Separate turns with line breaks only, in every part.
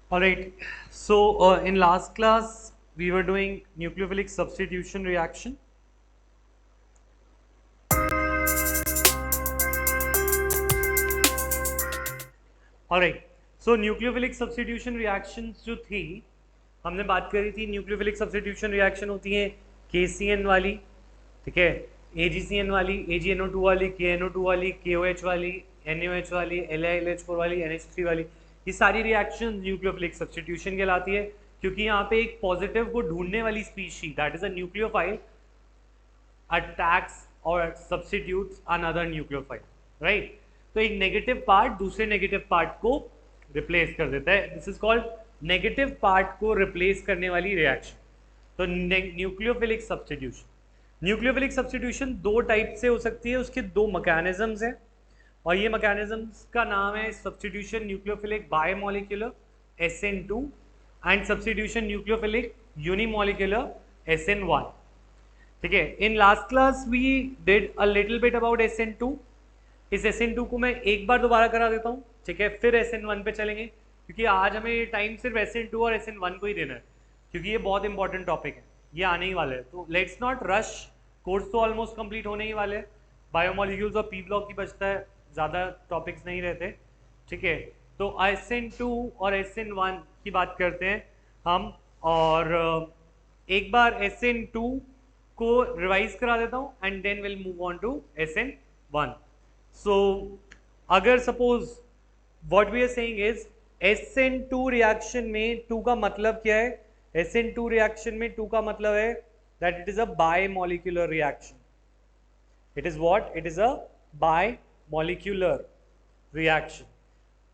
All right. So in last class we were doing nucleophilic substitution reaction. All right. So nucleophilic substitution reactions जो थी हमने बात करी थी न्यूक्लियोफिलिक सब्स्टिट्यूशन रिएक्शन होती है KCN वाली, ठीक है, AgCN वाली, AgNO2 वाली, KNO2 वाली, KOH वाली, NaOH वाली, LiLH4 वाली, NH3 वाली, ये सारी रिएक्शन न्यूक्लियोफिलिक सब्स्टिट्यूशन कहलाती है क्योंकि यहाँ पे एक पॉजिटिव को ढूंढने वाली species that is a nucleophile attacks और सब्स्टिट्यूट्स अनदर न्यूक्लियोफाइल, राइट। तो एक नेगेटिव पार्ट दूसरे नेगेटिव पार्ट को रिप्लेस कर देता है, this is called negative part को रिप्लेस करने वाली रिएक्शन। तो न्यूक्लियोफिलिक सब्स्टिट्यूशन, न्यूक्लियोफिलिक सब्स्टिट्यूशन दो टाइप से हो सकती है, उसके दो मैकेनिज्म्स हैं और ये मैकेनिज्म्स का नाम है substitution nucleophilic bimolecular SN2 and substitution nucleophilic unimolecular SN1, ठीक है। In last class we did a little bit about SN2, इस SN2 को मैं एक बार दोबारा करा देता हूँ, ठीक है, फिर SN1 पे चलेंगे क्योंकि आज हमें टाइम सिर्फ SN2 और SN1 को ही देना है क्योंकि ये बहुत इंपॉर्टेंट टॉपिक है, ये आने ही वाले हैं। तो लेट्स नॉट रश, कोर्स तो ऑलमोस्ट कंप्लीट होने ही वाले हैं, बायोमोलिक्यूल्स और P ब्लॉक ही बचता है, ज़्यादा टॉपिक्स नहीं रहते, ठीक है। तो SN2 और SN1 की बात करते हैं हम, और एक बार SN2 को रिवाइज करा देता हूँ and then will move on to SN1। So अगर suppose what we are saying is SN2 reaction में 2 का मतलब क्या है, SN2 रिएक्शन में 2 का मतलब है that it is a bimolecular reaction, it is what, it is a bimolecular reaction.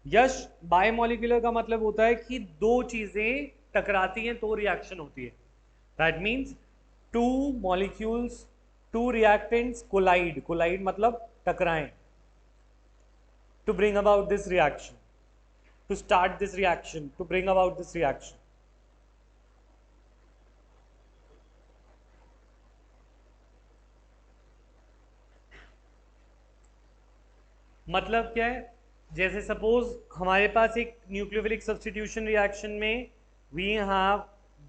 Yash, bimolecular का मतलब होता है कि दो चीजें टकराती हैं तो रिएक्शन होती है, that means two molecules, two reactants collide, collide मतलब टकराएं, to bring about this reaction, to start this reaction, to bring about this reaction. मतलब क्या है, जैसे सपोज हमारे पास एक न्यूक्लियोफिलिक सब्स्टिट्यूशन रिएक्शन में we have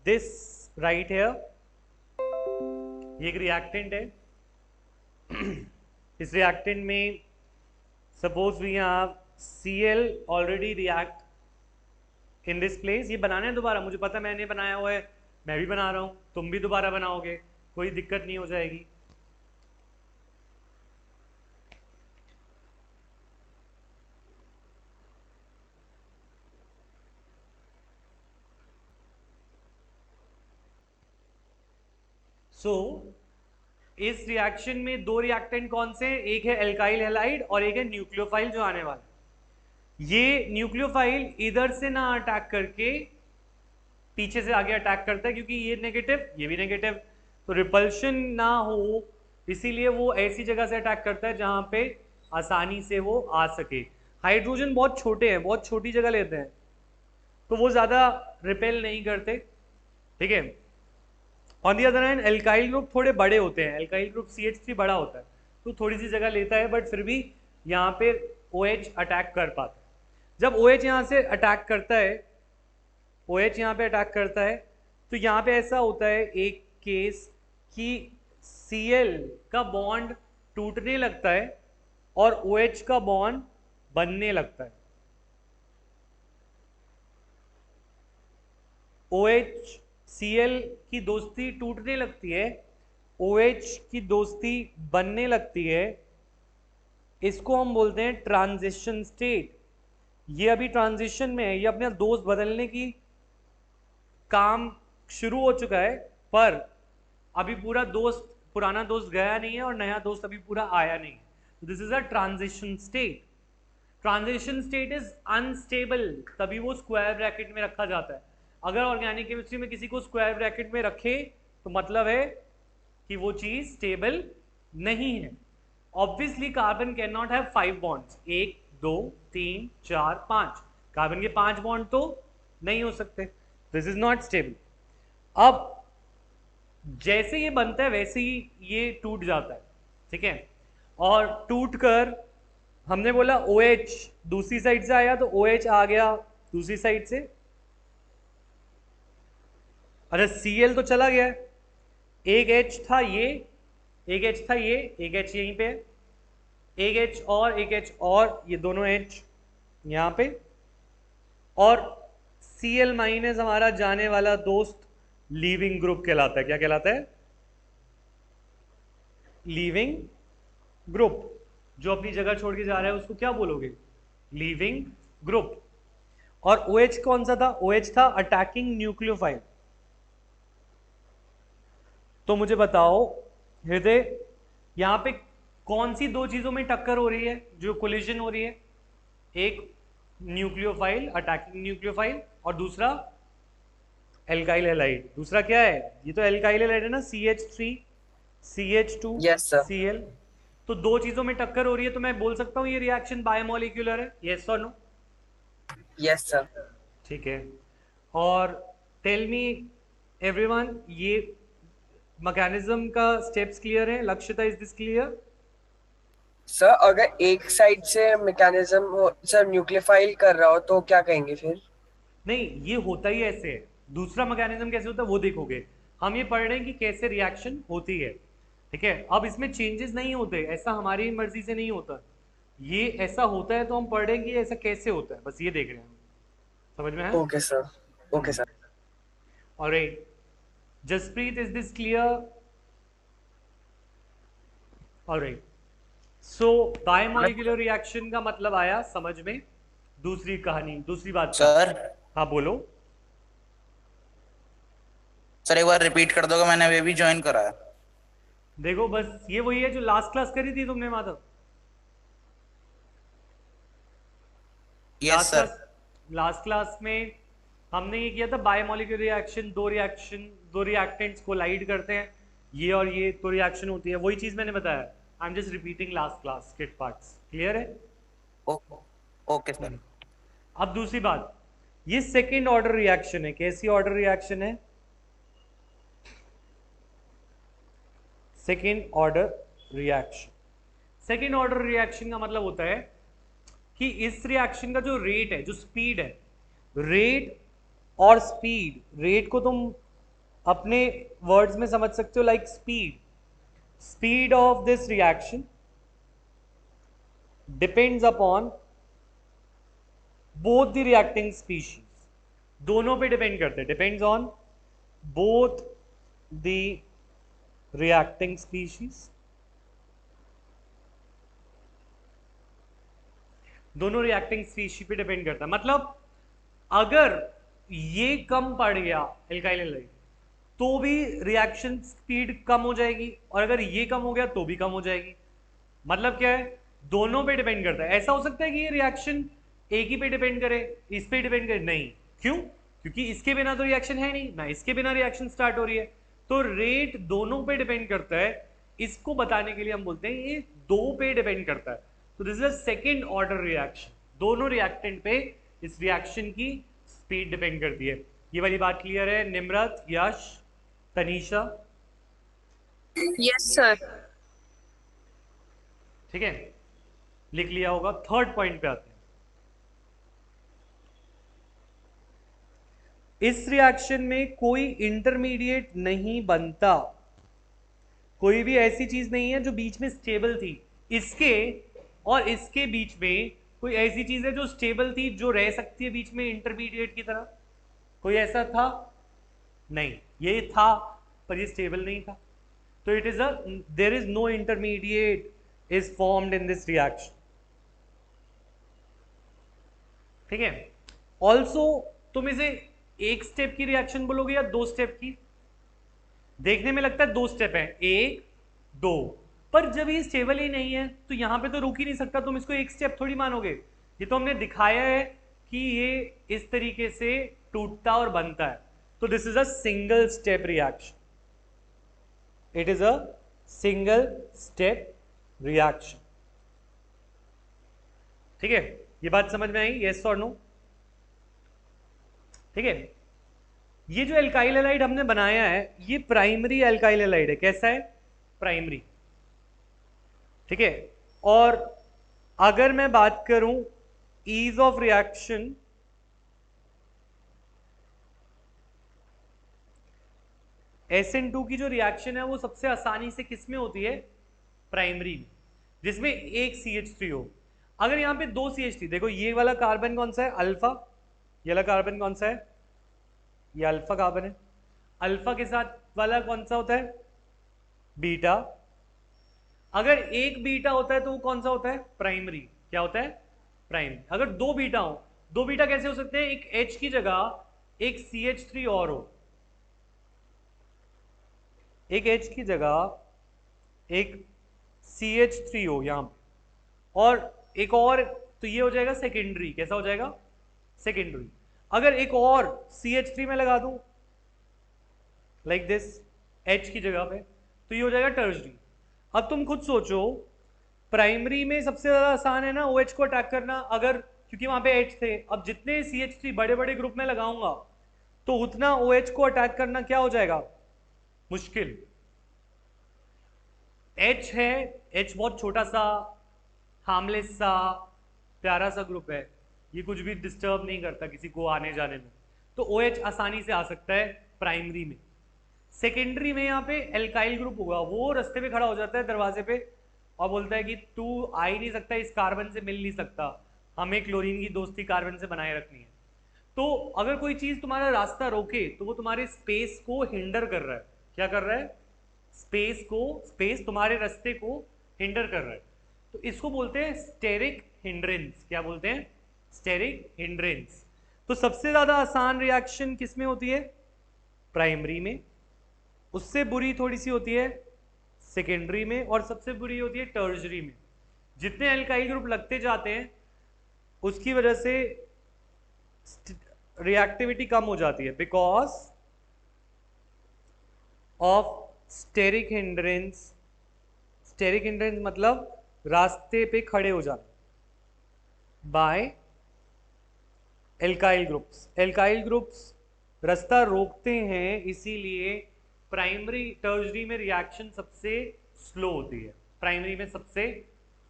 this right here, ये एक रिएक्टेंट है इस रिएक्टेंट में suppose we have Cl already react in this place, ये बनाना है दोबारा, मुझे पता मैंने बनाया हुआ है, मैं भी बना रहा हूं, तुम भी दोबारा बनाओगे, कोई दिक्कत नहीं हो जाएगी। सो इस रिएक्शन में दो रिएक्टेंट कौन से हैं, एक है एल्काइल हैलाइड और एक है न्यूक्लियोफाइल जो आने वाला। ये न्यूक्लियोफाइल इधर से ना अटैक करके पीछे से आगे अटैक करता है क्योंकि ये नेगेटिव ये भी नेगेटिव, तो रिपल्शन ना हो इसीलिए वो ऐसी जगह से अटैक करता है जहां पे आसानी से वो आ सके। हाइड्रोजन बहुत छोटे हैं, बहुत छोटी जगह लेते हैं, तो वो ज्यादा रिपेल नहीं करते, ठीक है। On the other hand alkyl group थोड़े बड़े होते हैं, एल्काइल ग्रुप CH3 बड़ा होता है तो थोड़ी सी जगह लेता है, बट फिर भी यहाँ पे OH अटैक कर पाता है। जब OH यहाँ से अटैक करता है, OH यहाँ पे अटैक करता है, तो यहाँ पे ऐसा होता है एक केस कि Cl का बॉन्ड टूटने लगता है और OH का बॉन्ड बनने लगता है। OH Cl की दोस्ती टूटने लगती है, OH की दोस्ती बनने लगती है, इसको हम बोलते हैं ट्रांजिशन स्टेट। ये अभी ट्रांजिशन में है, ये अपना दोस्त बदलने की काम शुरू हो चुका है, पर अभी पूरा दोस्त, पुराना दोस्त गया नहीं है और नया दोस्त अभी पूरा आया नहीं है। This is a transition state. Transition state is unstable, तभी वो स्क्वायर ब्रैकेट में रखा जाता है। अगर ऑर्गेनिक केमिस्ट्री में किसी को स्क्वायर ब्रैकेट में रखे तो मतलब है कि वो चीज स्टेबल नहीं है। Obviously carbon can not have 5 bonds, 1 2 3 4 5, carbon के 5 बॉन्ड तो नहीं हो सकते, दिस इज नॉट स्टेबल। अब जैसे ये बनता है वैसे ही ये टूट जाता है, ठीक है, और टूट कर हमने बोला OH दूसरी साइड से आया तो OH आ गया दूसरी साइड से, अरे Cl तो चला गया है, एक H था ये, एक H था ये, एक H यहीं पे, एक H और एक H और, ये दोनों H यहाँ पे, और Cl माइनस हमारा जाने वाला दोस्त लीविंग ग्रुप कहलाता है। क्या कहलाता है? Leaving group. जो अपनी जगह छोड़ के जा रहा है उसको क्या बोलोगे? Leaving group. और OH कौन सा था? OH था अटैकिंग न्यूक्लियोफाइल। तो मुझे बताओ हृदय, यहां पे कौन सी दो चीजों में टक्कर हो रही है, जो कोलिजन हो रही है? एक न्यूक्लियोफाइल, अटैकिंग न्यूक्लियोफाइल, और दूसरा एल्काइल हैलाइड। दूसरा क्या है? ये तो एल्काइल हैलाइड है ना, CH3 CH2
yes sir.
Cl। तो दो चीजों में टक्कर हो रही है, तो मैं बोल सकता हूं ये रिएक्शन बायोमोलिक्यूलर है। यस और नो?
Yes sir.
ठीक है। और टेल मी एवरीवन, ये मैकेनिज्म का स्टेप्स क्लियर है? लक्ष्यता, इज दिस क्लियर?
सर अगर एक साइड से मैकेनिज्म हो सर न्यूक्लियोफाइल कर रहा हो तो क्या कहेंगे फिर?
नहीं, ये होता ही ऐसे है। दूसरा मैकेनिज्म कैसे होता है वो देखोगे। हम ये पढ़ रहे हैं कि कैसे रिएक्शन होती है, ठीक है? अब इसमें चेंजेस नहीं होते, ऐसा हमारी मर्जी से नहीं होता। ये ऐसा होता है तो हम पढ़ रहे हैं कि ऐसा कैसे होता है, बस ये देख रहे हैं हम। समझ में है?
Okay sir. Okay sir.
All right, Jaspreet, is this clear? All right, so biomolecular reaction का मतलब आया समझ में। दूसरी कहानी, दूसरी बात का।
सर।
हाँ बोलो।
सर एक बार रिपीट कर दोगे, मैंने अभी भी ज्वाइन करा है।
देखो बस ये वही है जो लास्ट क्लास करी थी तुमने Madhav.
Yes sir.
Last class में हमने ये किया था, बायोमोलिकुलर रिएक्शन, दो रिएक्टेंट्स कोलाइड करते हैं, ये और ये, तो रिएक्शन होती है। वही चीज मैंने बताया। I am just repeating last class kit parts. Clear है?
ओ, ओके सर।
अब दूसरी बात, ये सेकेंड ऑर्डर रिएक्शन है। कैसी ऑर्डर रिएक्शन है? Second order reaction. Second order reaction का मतलब होता है कि इस रिएक्शन का जो रेट है, जो स्पीड है, रेट और स्पीड, रेट को तुम अपने वर्ड्स में समझ सकते हो like speed of this reaction depends upon both the reacting species. दोनों पे डिपेंड करते हैं, depends on both the reacting species. दोनों रिएक्टिंग स्पीशीज पे डिपेंड करता है। मतलब अगर ये कम पड़ गया एल्काइल हैलाइड, तो भी रिएक्शन स्पीड कम हो जाएगी, और अगर ये कम हो गया तो भी कम हो जाएगी। मतलब क्या है? दोनों पे डिपेंड करता है। ऐसा हो सकता है कि ये रिएक्शन एक ही पे डिपेंड करे, इस पे डिपेंड करे? नहीं। क्यों? क्योंकि इसके बिना तो रिएक्शन है नहीं ना, इसके बिना रिएक्शन स्टार्ट हो रही है। तो रेट दोनों पे डिपेंड करता है। इसको बताने के लिए हम बोलते हैं ये दो पे डिपेंड करता है। तो this is a second order reaction. दोनों रिएक्टेंट पे इस रिएक्शन की स्पीड डिपेंड करती है। ये वाली बात क्लियर है? निम्रत, यश, तनीषा?
Yes sir.
ठीक है, लिख लिया होगा। थर्ड पॉइंट पे आते हैं। इस रिएक्शन में कोई इंटरमीडिएट नहीं बनता। कोई भी ऐसी चीज नहीं है जो बीच में स्टेबल थी। इसके और इसके बीच में कोई ऐसी चीज है जो स्टेबल थी, जो रह सकती है बीच में इंटरमीडिएट की तरह? कोई ऐसा था? नहीं। ये था पर ये स्टेबल नहीं था। तो it is a there is no intermediate is formed in this reaction. ठीक है? ऑल्सो तुम इसे एक स्टेप की रिएक्शन बोलोगे या दो स्टेप की? देखने में लगता है दो स्टेप है, एक दो, पर जब ये स्टेबल ही नहीं है तो यहां पे तो रुक ही नहीं सकता। तुम इसको एक स्टेप थोड़ी मानोगे। ये तो हमने दिखाया है कि ये इस तरीके से टूटता और बनता है। तो this is a single step reaction. It is a single step reaction. ठीक है? ये बात समझ में आई? यस और नो? ठीक है? ये जो एल्काइल हैलाइड हमने बनाया है, ये प्राइमरी एल्काइल हैलाइड है। कैसा है? प्राइमरी। ठीक है? और अगर मैं बात करूं ईज ऑफ रिएक्शन, SN2 की जो रिएक्शन है वो सबसे आसानी से किस में होती है? प्राइमरी में, जिसमें एक CH3 हो। अगर यहाँ पे दो CH3, देखो ये वाला कार्बन कौन सा है? अल्फा। ये वाला कार्बन कौन सा है? ये अल्फा कार्बन है। अल्फा के साथ वाला कौन सा होता है? बीटा। अगर एक बीटा होता है तो वो कौन सा होता है? प्राइमरी। क्या होता है? प्राइमरी। अगर दो बीटा हो, दो बीटा कैसे हो सकते हैं? एक H की जगह एक CH3 और हो, एक H की जगह एक CH3 हो यहां पे, और एक और, तो ये हो जाएगा सेकेंडरी। कैसा हो जाएगा? सेकेंडरी। अगर एक और CH3 में लगा दूं लाइक दिस H की जगह पे, तो ये हो जाएगा टर्शरी। अब तुम खुद सोचो, प्राइमरी में सबसे ज्यादा आसान है ना OH को अटैक करना, अगर क्योंकि वहां पे H थे। अब जितने CH3 बड़े बड़े ग्रुप में लगाऊंगा तो उतना OH को अटैक करना क्या हो जाएगा? मुश्किल। H है, H बहुत छोटा सा, हार्मलेस सा, प्यारा सा ग्रुप है, ये कुछ भी डिस्टर्ब नहीं करता किसी को आने जाने में, तो OH आसानी से आ सकता है प्राइमरी में। सेकेंडरी में यहाँ पे एल्काइल ग्रुप होगा, वो रास्ते पे खड़ा हो जाता है दरवाजे पे और बोलता है कि तू आ ही नहीं सकता, इस कार्बन से मिल नहीं सकता, हमें क्लोरीन की दोस्ती कार्बन से बनाए रखनी है। तो अगर कोई चीज तुम्हारा रास्ता रोके तो वो तुम्हारे स्पेस को हिंडर कर रहा है। क्या कर रहा है? स्पेस तुम्हारे रास्ते को हिंडर कर रहा है, तो इसको बोलते हैं स्टेरिक हिंड्रेंस। क्या बोलते हैं? Steric hindrance. तो सबसे ज्यादा आसान रिएक्शन किस में होती है? प्राइमरी में। उससे बुरी थोड़ी सी होती है सेकेंडरी में, और सबसे बुरी होती है टर्शरी में। जितने एल्काइल ग्रुप लगते जाते हैं उसकी वजह से रिएक्टिविटी कम हो जाती है, because of steric hindrance. Steric hindrance मतलब रास्ते पे खड़े हो जाना by alkyl groups. Alkyl groups रास्ता रोकते हैं, इसीलिए प्राइमरी टर्शरी में रिएक्शन सबसे स्लो होती है, प्राइमरी में सबसे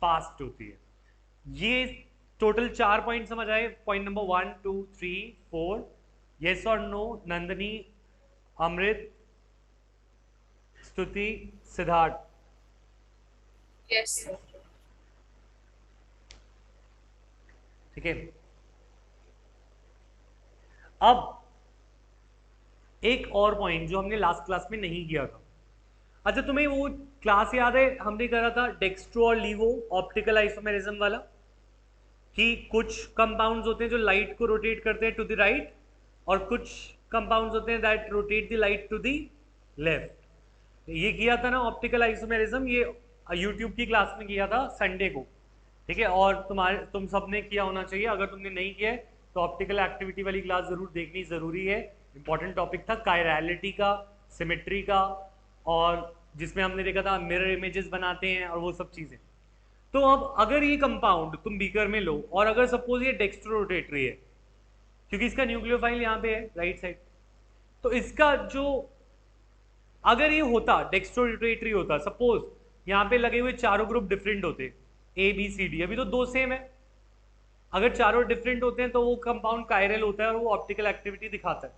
फास्ट होती है। ये टोटल 4 पॉइंट समझ आए? पॉइंट नंबर 1 2 3 4, यस और नो? नंदनी, अमृत, स्तुति, सिद्धार्थ।
यस।
ठीक है। अब एक और पॉइंट जो हमने लास्ट क्लास में नहीं किया था। अच्छा, तुम्हें वो क्लास याद है हमने करा था डेक्स्ट्रो और लीवो ऑप्टिकल आइसोमेरिज्म वाला, कि कुछ कंपाउंड्स होते हैं जो लाइट को रोटेट करते हैं टू द राइट, और कुछ कंपाउंड्स होते हैं that rotate the light to the left. ये किया था ना ऑप्टिकल आइसोमेरिज्म, ये यूट्यूब की क्लास में किया था संडे को। ठीक है, और तुम सबने किया होना चाहिए। अगर तुमने नहीं किया है तो ऑप्टिकल एक्टिविटी वाली क्लास जरूर देखनी जरूरी है। इंपॉर्टेंट टॉपिक था कायरलिटी का, सिमेट्री का, और जिसमें हमने देखा था मिरर इमेजेस बनाते हैं और वो सब चीजें। तो अब अगर ये कंपाउंड तुम बीकर में लो, और अगर सपोज ये डेक्स्ट्रो रोटेटरी है, क्योंकि इसका न्यूक्लियोफाइल यहाँ पे है राइट साइड, तो इसका जो, अगर ये होता डेक्स्ट्रो रोटेटरी होता, सपोज यहाँ पे लगे हुए चारों ग्रुप डिफरेंट होते, ABCD, अभी तो दो सेम है। अगर चारों डिफरेंट होते हैं तो वो कंपाउंड कायरल होता है और वो ऑप्टिकल एक्टिविटी दिखाता है।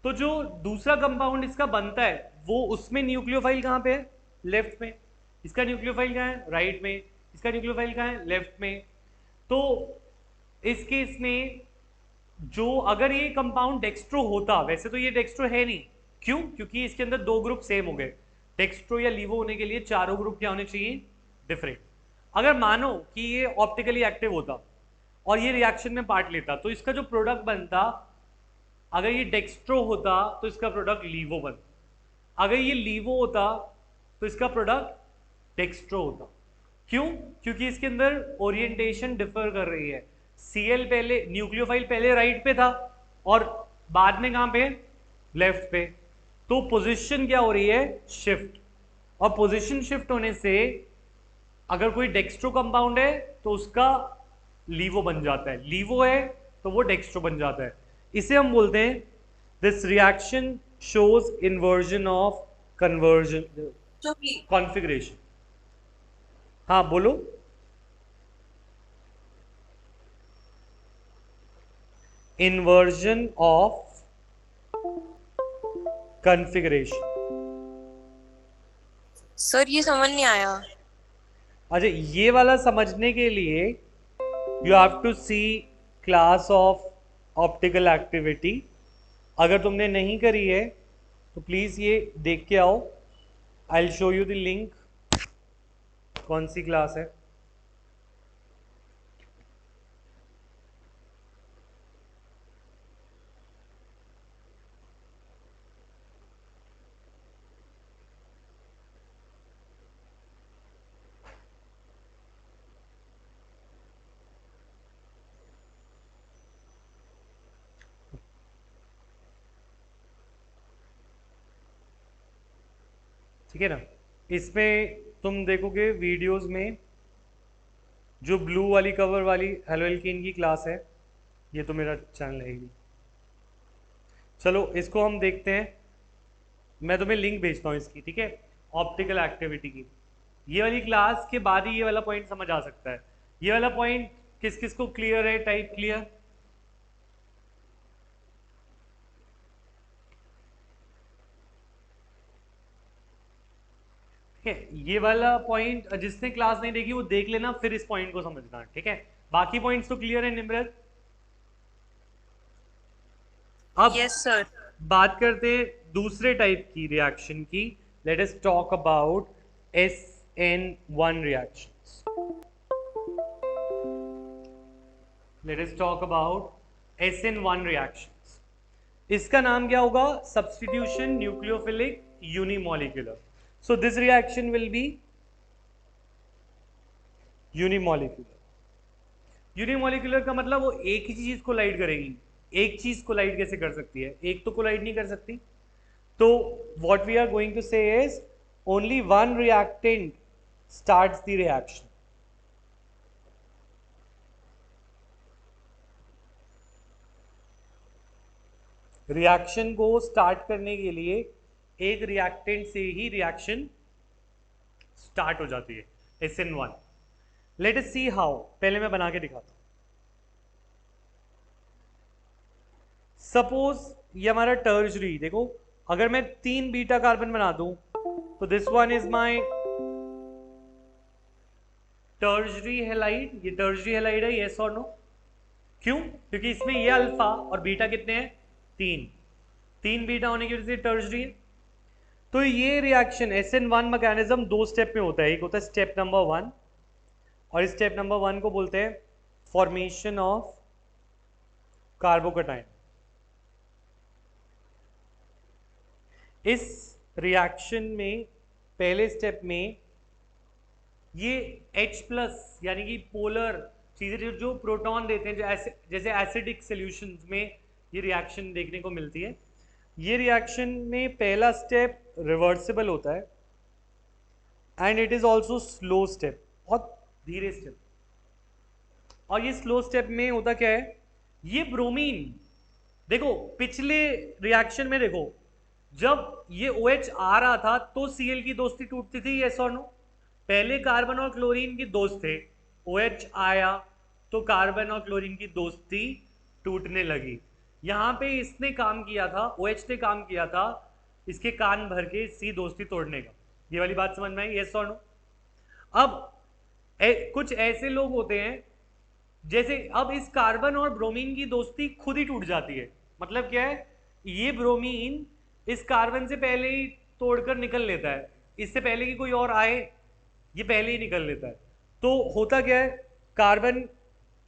तो जो दूसरा कंपाउंड इसका बनता है वो, उसमें न्यूक्लियोफाइल कहाँ पे है? लेफ्ट में। इसका न्यूक्लियोफाइल कहाँ है? राइट में। इसका न्यूक्लियोफाइल कहाँ है? लेफ्ट में। तो इस केस में जो, अगर ये कंपाउंड डेक्स्ट्रो होता, वैसे तो ये डेक्स्ट्रो है नहीं, क्यों? क्योंकि इसके अंदर दो ग्रुप सेम हो गए। डेक्स्ट्रो या लीवो होने के लिए चारों ग्रुप क्या होने चाहिए? डिफरेंट। अगर मानो कि ये ऑप्टिकली एक्टिव होता और ये रिएक्शन में पार्ट लेता, तो इसका जो प्रोडक्ट बनता, अगर ये डेक्स्ट्रो होता तो इसका प्रोडक्ट लीवो बनता, अगर ये लीवो होता तो इसका प्रोडक्ट डेक्स्ट्रो होता। क्यों? क्योंकि इसके अंदर ओरिएंटेशन डिफर कर रही है। Cl पहले, न्यूक्लियोफाइल पहले राइट पे था और बाद में कहां पे? लेफ्ट पे। तो पोजीशन क्या हो रही है? शिफ्ट। और पोजीशन शिफ्ट होने से अगर कोई डेक्स्ट्रो कंपाउंड है तो उसका लीवो बन जाता है, लीवो है तो वो डेक्स्ट्रो बन जाता है। इसे हम बोलते हैं, this reaction shows inversion of conversion configuration. हाँ बोलो। Inversion of configuration.
सर ये समझ नहीं आया।
अच्छा, ये वाला समझने के लिए you have to see class of optical activity. अगर तुमने नहीं करी है तो प्लीज़ ये देख के आओ। I will show you the link. कौन सी क्लास है? ठीक है ना? इसमें तुम देखोगे वीडियोस में जो ब्लू वाली कवर वाली हेलो एल्कीन की क्लास है, ये तो मेरा चैनल है ही। चलो इसको हम देखते हैं। मैं तुम्हें लिंक भेजता हूँ इसकी, ठीक है, ऑप्टिकल एक्टिविटी की। ये वाली क्लास के बाद ही ये वाला पॉइंट समझ आ सकता है। ये वाला पॉइंट किस किस को क्लियर है? Type clear. ठीक है, ये वाला पॉइंट जिसने क्लास नहीं देखी वो देख लेना, फिर इस पॉइंट को समझना। ठीक है, बाकी पॉइंट्स तो क्लियर है निम्रत? अब
यस सर।
बात करते हैं दूसरे टाइप की रिएक्शन की। Let us talk about SN1 reactions. Let us talk about SN1 reactions. इसका नाम क्या होगा? Substitution nucleophilic unimolecular. So this reaction will be unimolecular. Unimolecular का मतलब वो एक ही चीज को लाइट करेगी। एक चीज कोलाइड कैसे कर सकती है? एक तो कोलाइड नहीं कर सकती। तो what we are going to say is only one reactant starts the reaction. Reaction को स्टार्ट करने के लिए एक रिएक्टेंट से ही रिएक्शन स्टार्ट हो जाती है, SN1। Let us see how. पहले मैं बना के दिखाता हूं। सपोज ये हमारा टर्जरी, देखो अगर मैं 3 बीटा कार्बन बना दूं तो this one is my टर्जरी halide. ये टर्जरी हेलाइड है, यस और नो? क्यों? क्योंकि इसमें ये अल्फा और बीटा कितने हैं? 3 बीटा होने की वजह से टर्जरी है। तो ये रिएक्शन SN1 मैकेनिज्म 2 स्टेप में होता है। एक होता है स्टेप नंबर 1 और स्टेप नंबर 1 को बोलते हैं फॉर्मेशन ऑफ कार्बोकैटायन। इस रिएक्शन में पहले स्टेप में ये H+ यानी कि पोलर चीजें जो प्रोटॉन देते हैं, जैसे एसिडिक सॉल्यूशंस में ये रिएक्शन देखने को मिलती है। ये रिएक्शन में पहला स्टेप रिवर्सिबल होता है and it is also slow step, बहुत धीरे स्टेप। और ये स्लो स्टेप में होता क्या है? ये ब्रोमीन, देखो पिछले रिएक्शन में देखो, जब ये OH आ रहा था तो Cl की दोस्ती टूटती थी, यस और नो? पहले कार्बन और क्लोरीन की दोस्त थे, OH आया तो कार्बन और क्लोरीन की दोस्ती टूटने लगी। यहां पे इसने काम किया था, OH ने काम किया था इसके कान भर के C दोस्ती तोड़ने का। ये वाली बात समझ में आई, यस और नो? अब कुछ ऐसे लोग होते हैं जैसे अब इस कार्बन और ब्रोमीन की दोस्ती खुद ही टूट जाती है। मतलब क्या है? ये ब्रोमीन इस कार्बन से पहले ही तोड़कर निकल लेता है, इससे पहले कि कोई और आए ये पहले ही निकल लेता है। तो होता क्या है? कार्बन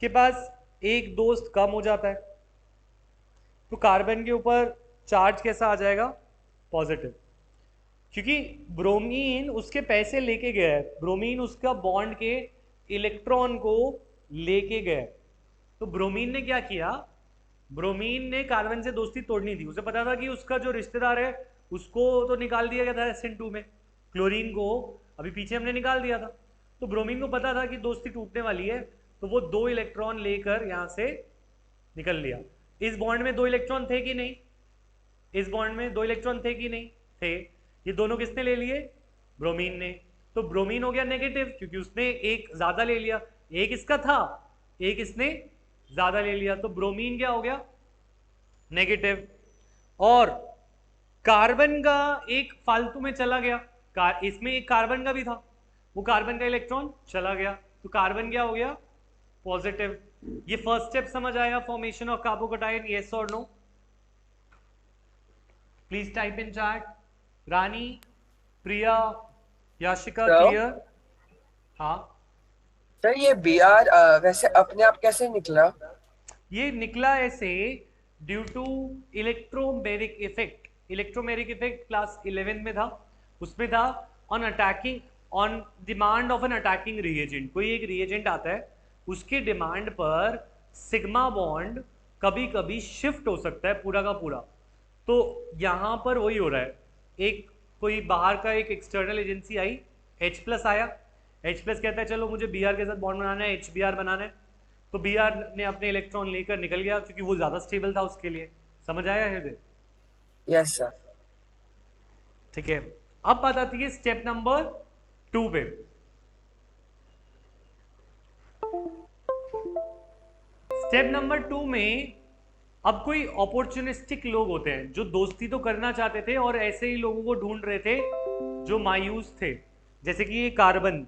के पास एक दोस्त कम हो जाता है तो कार्बन के ऊपर चार्ज कैसा आ जाएगा? पॉजिटिव। क्योंकि ब्रोमीन उसके पैसे लेके गया है, ब्रोमीन उसका बॉन्ड के इलेक्ट्रॉन को लेके गया। तो ब्रोमीन ने क्या किया? ब्रोमीन ने कार्बन से दोस्ती तोड़नी थी। उसे पता था कि उसका जो रिश्तेदार है उसको तो निकाल दिया गया था SN2 में, क्लोरीन को अभी पीछे हमने निकाल दिया था। तो ब्रोमीन को पता था कि दोस्ती टूटने वाली है, तो वो 2 इलेक्ट्रॉन लेकर यहां से निकल लिया। इस बॉन्ड में 2 इलेक्ट्रॉन थे कि नहीं? इस बॉन्ड में 2 इलेक्ट्रॉन थे कि नहीं थे? ये दोनों किसने ले लिए? ब्रोमीन ने। तो ब्रोमीन हो गया नेगेटिव क्योंकि उसने एक ज्यादा ले लिया। एक इसका था, एक इसने ज्यादा ले लिया, तो ब्रोमीन क्या हो गया? नेगेटिव। और कार्बन का एक फालतू में चला गया, इसमें एक कार्बन का भी था, वो कार्बन का इलेक्ट्रॉन चला गया, तो कार्बन क्या हो गया, पॉजिटिव। ये फर्स्ट स्टेप समझ आया फॉर्मेशन ऑफ कार्बोकेटाइन, यस और no? Please type in chat. Rani, Priya, Yashika,
sir
clear? हाँ,
सर ये Br वैसे अपने आप कैसे निकला?
ये निकला ऐसे due to electromeric effect. Electromeric effect class 11 में था, उसमें था on attacking, on demand of an attacking reagent. कोई एक रिएजेंट आता है, उसके डिमांड पर सिग्मा बॉन्ड कभी कभी शिफ्ट हो सकता है पूरा का पूरा। तो यहाँ पर वही हो रहा है, एक कोई बाहर का एक एक्सटर्नल एजेंसी आई, H+ आया, H+ कहता है चलो मुझे Br के साथ बॉन्ड बनाना है, HBr बनाना है, तो Br ने अपने इलेक्ट्रॉन लेकर निकल गया क्योंकि वो ज्यादा स्टेबल था उसके लिए। समझ आया हृदय?
Yes sir.
ठीक है, अब बात आती है स्टेप नंबर 2 पे। स्टेप नंबर 2 में अब कोई अपॉर्चुनिस्टिक लोग होते हैं जो दोस्ती तो करना चाहते थे और ऐसे ही लोगों को ढूंढ रहे थे जो मायूस थे, जैसे कि ये कार्बन।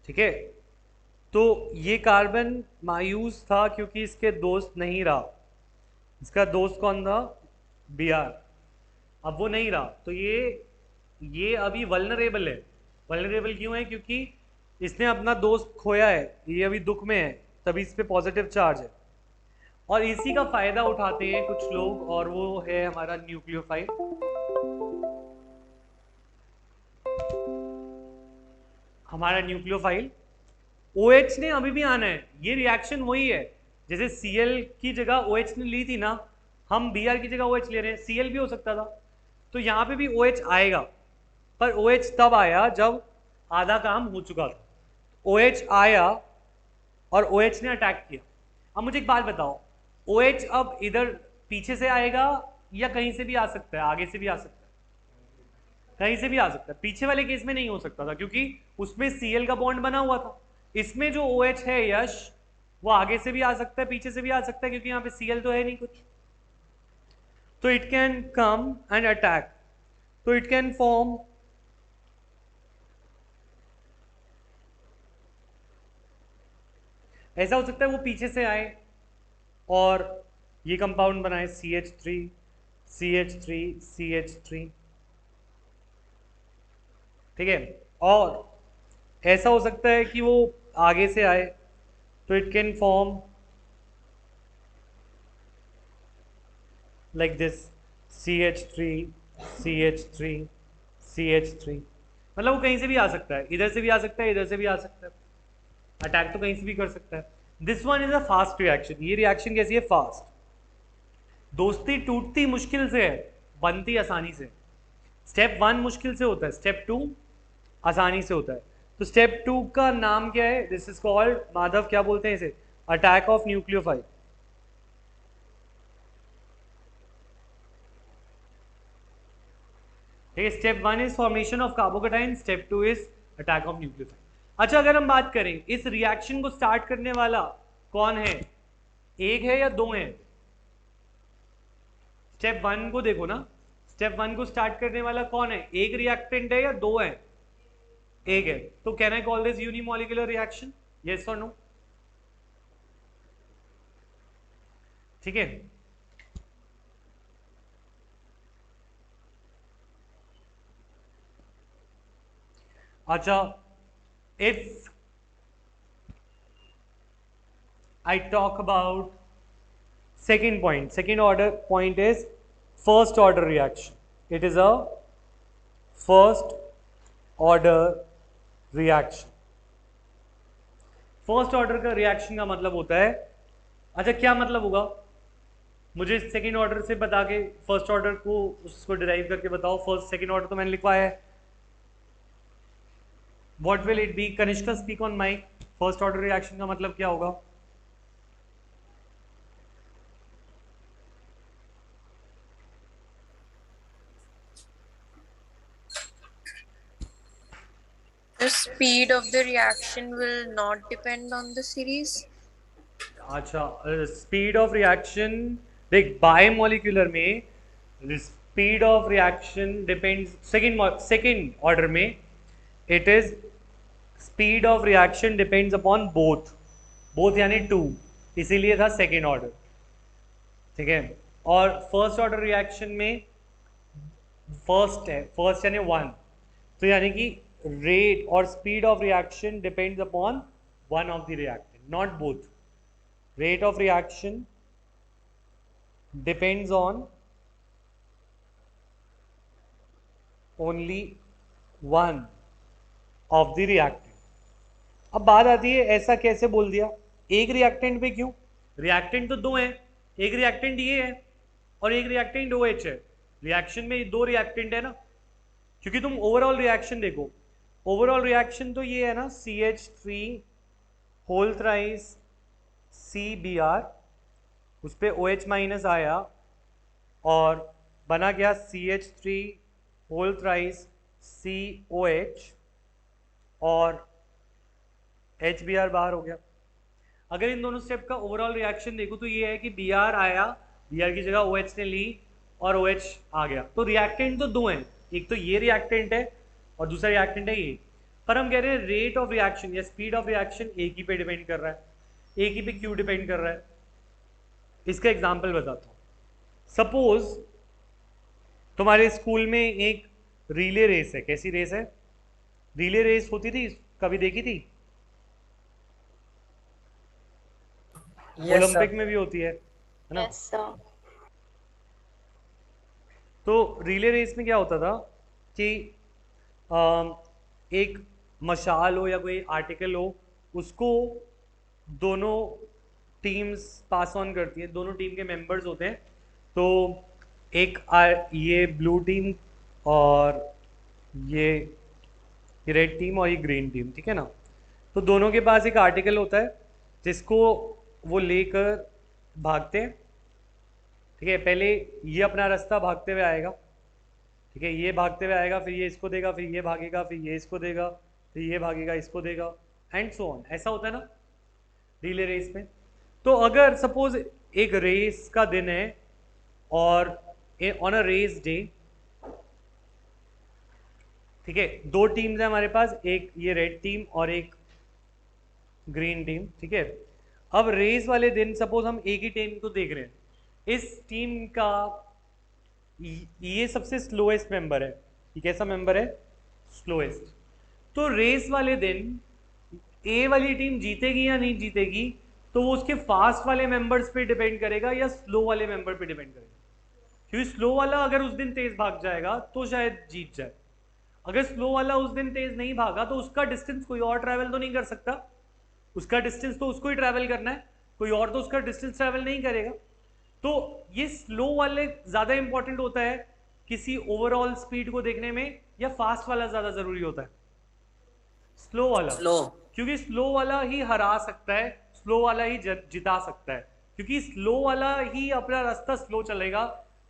ठीक है, तो ये कार्बन मायूस था क्योंकि इसके दोस्त नहीं रहा। इसका दोस्त कौन था? Br। अब वो नहीं रहा तो ये अभी वल्नरेबल है। वल्नरेबल क्यों है? क्योंकि इसने अपना दोस्त खोया है, ये अभी दुख में है, तभी इस पे पॉजिटिव चार्ज है। और इसी का फायदा उठाते हैं कुछ लोग, और वो है हमारा न्यूक्लियोफाइल। हमारा न्यूक्लियोफाइल OH ने अभी भी आना है। ये रिएक्शन वही है, जैसे Cl की जगह OH ने ली थी ना, हम Br की जगह OH ले रहे हैं, Cl भी हो सकता था, तो यहाँ पे भी OH आएगा, पर OH तब आया जब आधा काम हो चुका था। OH आया और OH ने अटैक किया। अब मुझे एक बात बताओ, OH अब इधर पीछे से आएगा या कहीं से भी आ सकता है, आगे से भी आ सकता है? कहीं से भी आ सकता है। पीछे वाले केस में नहीं हो सकता था क्योंकि उसमें Cl का बॉन्ड बना हुआ था। इसमें जो OH है यश, वो आगे से भी आ सकता है, पीछे से भी आ सकता है, क्योंकि यहाँ पे Cl तो है नहीं कुछ। तो it can come and attack, तो इट कैन फॉर्म ऐसा हो सकता है वो पीछे से आए और ये कंपाउंड बनाए CH3 CH3 CH3। ठीक है, और ऐसा हो सकता है कि वो आगे से आए, तो it can form like this CH3 CH3 CH3। मतलब वो कहीं से भी आ सकता है, इधर से भी आ सकता है, इधर से भी आ सकता है, अटैक तो कहीं से भी कर सकता है। This one is a fast reaction. ये रिएक्शन कैसी है? फास्ट। दोस्ती टूटती मुश्किल से है, बनती आसानी से। स्टेप 1 मुश्किल से होता है, स्टेप 2 आसानी से होता है। तो स्टेप 2 का नाम क्या है? दिस इज कॉल्ड, माधव क्या बोलते हैं इसे? Attack of nucleophile. Step 1 is formation of carbocation, step 2 is attack of nucleophile. अच्छा, अगर हम बात करें इस रिएक्शन को स्टार्ट करने वाला कौन है, एक है या दो है? स्टेप 1 को देखो ना, स्टेप 1 को स्टार्ट करने वाला कौन है? एक रिएक्टेंट है या दो है? एक है। तो can I call this unimolecular reaction? Yes और नो? ठीक है, अच्छा, if I talk about second point, second order point is first order reaction. It is a first order reaction. First order का रिएक्शन का मतलब होता है, अच्छा क्या मतलब होगा? मुझे सेकंड ऑर्डर से बता के फर्स्ट ऑर्डर को उसको डिराइव करके बताओ। फर्स्ट सेकंड ऑर्डर तो मैंने लिखवाया है। What will it be? Kanishka speak on mic. First order reaction का मतलब क्या होगा?
The speed of the reaction will not depend on the series.
अच्छा, स्पीड ऑफ रिएक्शन, देख बायोमोलिकुलर में speed of reaction depends second order में it is speed of reaction depends upon both यानी two, इसीलिए था सेकेंड ऑर्डर, ठीक है। और फर्स्ट ऑर्डर रिएक्शन में फर्स्ट है, फर्स्ट यानी वन, तो यानी कि रेट और speed of reaction depends upon one of the reactant, not both. Rate of reaction depends on only one of the reactant. अब बात आती है ऐसा कैसे बोल दिया, एक रिएक्टेंट पे क्यों? रिएक्टेंट तो दो हैं, एक रिएक्टेंट ये है और एक रिएक्टेंट OH है। रिएक्शन में दो रिएक्टेंट है ना, क्योंकि तुम ओवरऑल रिएक्शन देखो, ओवरऑल रिएक्शन तो ये है ना CH3 होल थ्राइस CBr, उस पर OH माइनस आया और बना गया CH3 होल थ्राइस COH और HBr बाहर हो गया। अगर इन दोनों स्टेप का ओवरऑल रिएक्शन देखो तो ये है कि Br आया, Br की जगह OH ने ली और OH आ गया। तो रिएक्टेंट तो दो हैं, एक तो ये रिएक्टेंट है और दूसरा रिएक्टेंट है ये, पर हम कह रहे हैं रेट ऑफ रिएक्शन या स्पीड ऑफ रिएक्शन एक ही पे डिपेंड कर रहा है, एक ही पे क्यों डिपेंड कर रहा है। इसका एग्जाम्पल बताता हूँ। सपोज तुम्हारे स्कूल में एक रिले रेस है। कैसी रेस है? रिले रेस होती थी, कभी देखी थी?
Yes,
Olympic
sir.
में भी होती है ना?
Yes, sir.
तो रिले रेस में क्या होता था कि एक मशाल हो या कोई आर्टिकल हो, उसको दोनों टीम्स पास ऑन करती हैं, दोनों टीम के मेंबर्स होते हैं। तो एक ये ब्लू टीम और ये रेड टीम और ये ग्रीन टीम, ठीक है ना। तो दोनों के पास एक आर्टिकल होता है जिसको वो लेकर भागते हैं, ठीक है। पहले ये अपना रास्ता भागते हुए आएगा, ठीक है, ये भागते हुए आएगा, फिर ये इसको देगा, फिर ये भागेगा, फिर ये इसको देगा, फिर ये भागेगा, इसको देगा, एंड सो ऑन। ऐसा होता है ना रिले रेस में। तो अगर सपोज एक रेस का दिन है और ऑन अ रेस डे, ठीक है, दो टीम्स है हमारे पास, एक ये रेड टीम और एक ग्रीन टीम, ठीक है। अब रेस वाले दिन सपोज हम एक ही टीम को देख रहे हैं, इस टीम का ये सबसे स्लोएस्ट मेंबर है। ये कैसा मेंबर है? स्लोएस्ट। तो रेस वाले दिन ए वाली टीम जीतेगी या नहीं जीतेगी, तो वो उसके फास्ट वाले मेंबर्स पे डिपेंड करेगा या स्लो वाले मेंबर पे डिपेंड करेगा। क्योंकि स्लो वाला अगर उस दिन तेज भाग जाएगा तो शायद जीत जाए, अगर स्लो वाला उस दिन तेज नहीं भागा तो उसका डिस्टेंस कोई और ट्रैवल तो नहीं कर सकता, उसका डिस्टेंस तो उसको ही ट्रैवल करना है, कोई और तो उसका डिस्टेंस ट्रैवल नहीं करेगा। तो ये स्लो वाले ज़्यादा इंपॉर्टेंट होता है किसी ओवरऑल स्पीड को देखने में, या फास्ट वाला ज़्यादा ज़रूरी होता है? स्लो वाला।
स्लो।
क्योंकि स्लो वाला ही हरा सकता है, स्लो वाला ही जिता सकता है, क्योंकि स्लो वाला ही अपना रास्ता स्लो चलेगा,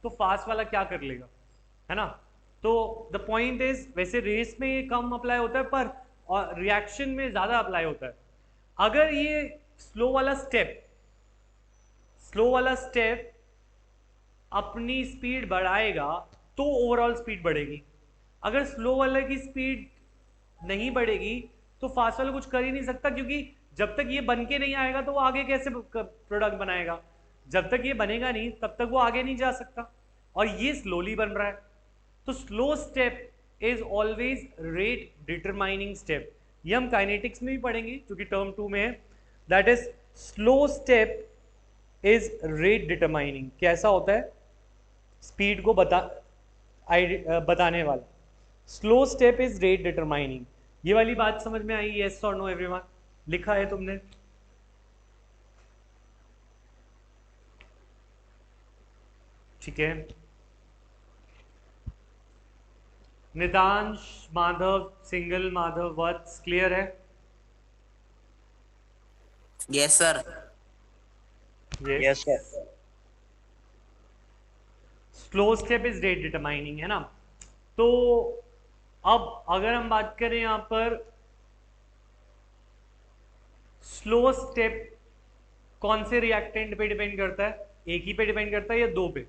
तो फास्ट वाला क्या कर लेगा, है ना। तो द पॉइंट इज, वैसे रेस में ये कम अप्लाई होता है पर रिएक्शन में ज़्यादा अप्लाई होता है। अगर ये स्लो वाला स्टेप अपनी स्पीड बढ़ाएगा तो ओवरऑल स्पीड बढ़ेगी, अगर स्लो वाले की स्पीड नहीं बढ़ेगी तो फास्ट वाला कुछ कर ही नहीं सकता, क्योंकि जब तक ये बन के नहीं आएगा तो वो आगे कैसे प्रोडक्ट बनाएगा, जब तक ये बनेगा नहीं तब तक वो आगे नहीं जा सकता, और ये स्लोली बन रहा है। तो slow step is always rate determining step. ये हम काइनेटिक्स में भी पढ़ेंगे जो कि टर्म 2 में है। That is slow step is rate determining. कैसा होता है? स्पीड को बताने वाला। Slow step is rate determining. ये वाली बात समझ में आई? यस और नो एवरीवन? लिखा है तुमने? ठीक है। निदांश, माधव, सिंगल, माधव, वत्स, क्लियर है?
Yes sir.
Yes sir. Slow step is rate determining, है ना। तो अब अगर हम बात करें यहां पर स्लो स्टेप कौन से रिएक्टेंट पे डिपेंड करता है? एक ही पे डिपेंड करता है या दो पे?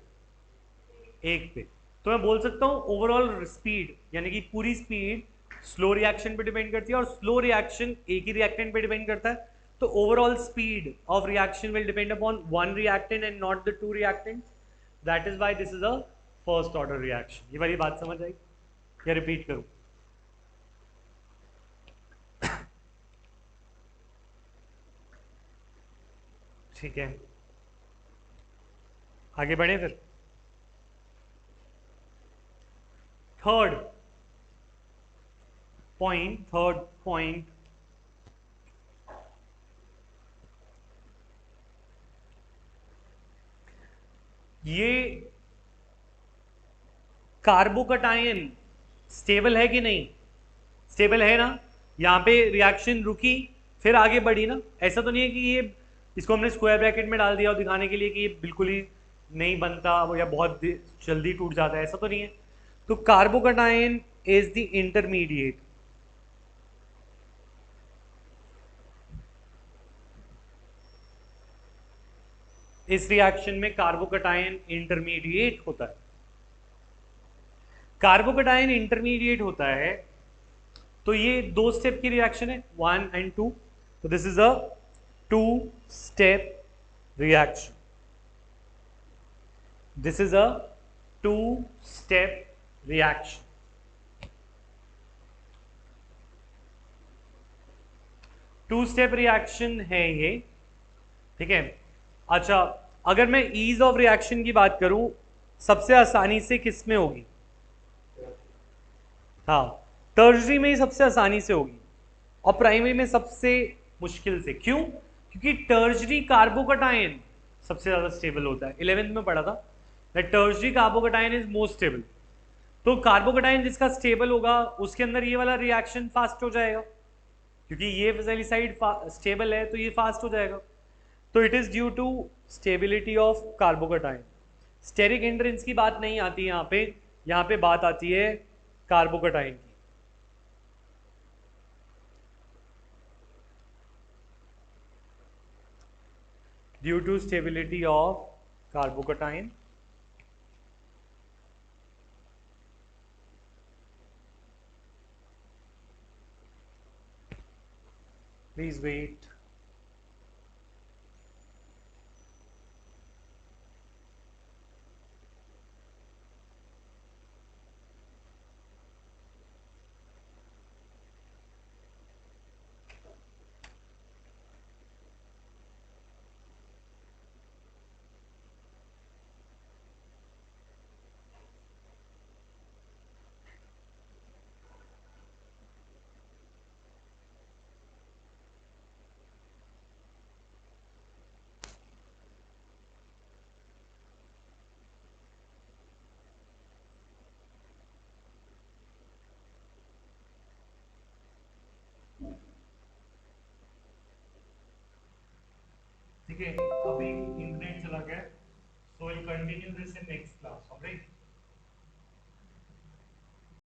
एक पे। तो मैं बोल सकता हूँ ओवरऑल स्पीड यानी कि पूरी स्पीड स्लो रिएक्शन पे डिपेंड करती है, और स्लो रिएक्शन एक ही रिएक्टेंट पे डिपेंड करता है, तो overall speed of reaction will depend upon one reactant and not the two reactant. That is why this is a first order reaction. ये वाली बात समझ आई या रिपीट करूं? ठीक है, आगे बढ़े फिर. थर्ड पॉइंट ये कार्बोकटायन स्टेबल है कि नहीं? स्टेबल है ना. यहां पे रिएक्शन रुकी फिर आगे बढ़ी ना. ऐसा तो नहीं है कि ये इसको हमने स्क्वायर ब्रैकेट में डाल दिया और दिखाने के लिए कि ये बिल्कुल ही नहीं बनता या बहुत जल्दी टूट जाता है, ऐसा तो नहीं है. तो कार्बोकटायन इज द इंटरमीडिएट. इस रिएक्शन में कार्बोकटायन इंटरमीडिएट होता है. कार्बोकटायन इंटरमीडिएट होता है तो ये दो स्टेप की रिएक्शन है, 1 and 2. तो this is a 2 step reaction. This is a 2 step reaction. Two step reaction है ये. ठीक है. अच्छा, अगर मैं ईज ऑफ रिएक्शन की बात करूं, सबसे आसानी से किस में होगी? हाँ, टर्शरी में ही सबसे आसानी से होगी और प्राइमरी में सबसे मुश्किल से. क्यों? क्योंकि टर्शरी कार्बोकटायन सबसे ज्यादा स्टेबल होता है. 11th में पढ़ा था that tertiary carbocation is most stable. तो कार्बोकटायन जिसका स्टेबल होगा उसके अंदर ये वाला रिएक्शन फास्ट हो जाएगा, क्योंकि ये वाली साइड स्टेबल है तो ये फास्ट हो जाएगा. तो it is due to stability of carbocation. Steric hindrance की बात नहीं आती यहाँ पे बात आती है कार्बोकटायन की. Due to stability of carbocation. Please wait. ठीक है, अभी इंटरनेट चला गया, so we'll continue this in next class. Alright.